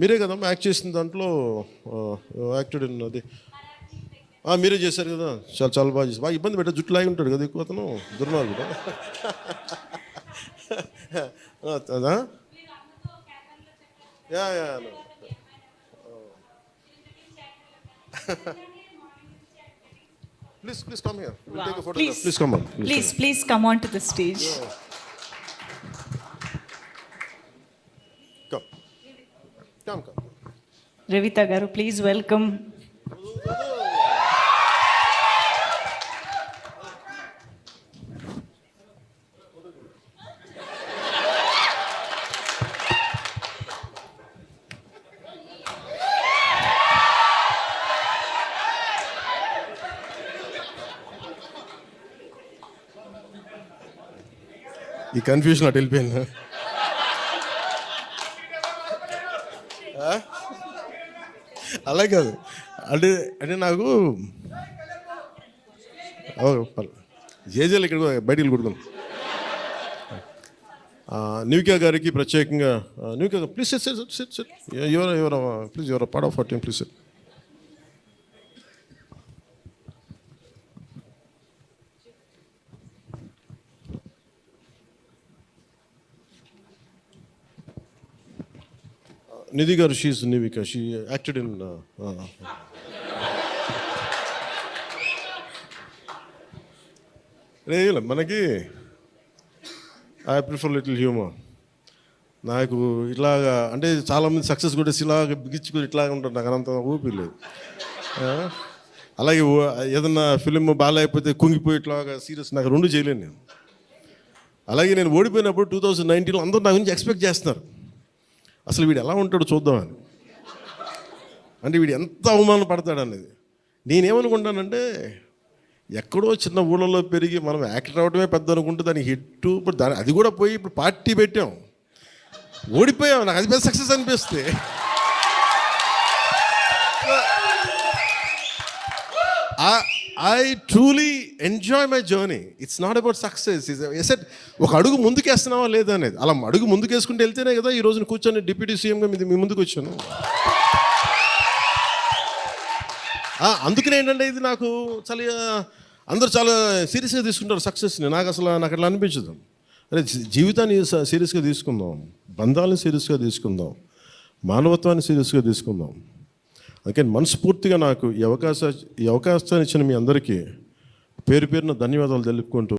మీరే కదమ్మా యాక్ట్ చేసిన దాంట్లో యాక్టెడ్ అది మీరే చేశారు కదా, చాలా చాలా బాగా చేసి బాగా ఇబ్బంది పెట్టా, జుట్టు లాగి ఉంటాడు కదా ఎక్కువ అతను, దుర్మార్గుడు. అదా yeah yeah please please come here, will take a photo. Please come on, please come on to the stage. Come. Revita garu, please welcome. ఈ కన్ఫ్యూజన్ అటు వెళ్ళిపోయింది. అలా కాదు అంటే అంటే నాకు జేజేలు ఇక్కడ బయటికి కొడుకున్నాం. న్యూకియా గారికి ప్రత్యేకంగా, న్యూకియా ప్లీజ్ ఎవరు ప్లీజ్ ఎవరు part of our team please. Nidhi గారు, షీఈ్ నివిక, షీ యాక్టెడ్ ఇన్ మనకి ఐ ప్రిఫర్ లిటిల్ హ్యూమర్. నాకు ఇట్లాగా అంటే చాలామంది సక్సెస్ కూడా ఇలాగ బిగించుకుని ఇట్లాగా ఉంటారు, నాకు అంత ఊపి లేదు. అలాగే ఏదన్నా ఫిలిం బాగాలేకపోతే కుంగిపోయి ఇట్లాగా సీరియస్, నాకు రెండు చేయలేను నేను. అలాగే నేను ఓడిపోయినప్పుడు 2019లో అందరూ నా గురించి ఎక్స్పెక్ట్ చేస్తున్నారు, అసలు వీడు ఎలా ఉంటాడో చూద్దామని, అంటే వీడు ఎంత అవమానం పడతాడు అనేది. నేనేమనుకుంటానంటే ఎక్కడో చిన్న ఊళ్ళలో పెరిగి మనం యాక్టర్ అవడమే పెద్ద అనుకుంటే దానికి హిట్, ఇప్పుడు దాని అది కూడా పోయి ఇప్పుడు పార్టీ పెట్టాం, ఓడిపోయాం, నాకు అది పెద్ద సక్సెస్ అనిపిస్తే. I truly enjoy my journey. It's not about success. Asset ఒక అడుగు ముందుకేస్తున్నావా లేదా అనేది. అలా అడుగు ముందుకేసుకుంటూ వెళ్తేనే కదా ఈ రోజున కూర్చొని డిప్యూటీ సీఎంగా మీ ముందుకు వచ్చాను. అందుకనే ఏంటంటే ఇది నాకు చాలా అందరూ చాలా సీరియస్గా తీసుకుంటారు సక్సెస్ని. నాకు అట్లా అనిపించదు. అరే జీవితాన్ని సీరియస్గా తీసుకుందాం, బంధాలను సీరియస్గా తీసుకుందాం, మానవత్వాన్ని సీరియస్గా తీసుకుందాం. అందుకే మనస్ఫూర్తిగా నాకు ఈ అవకాశాన్ని ఇచ్చిన మీ అందరికీ పేరు పేరున ధన్యవాదాలు తెలుపుకుంటూ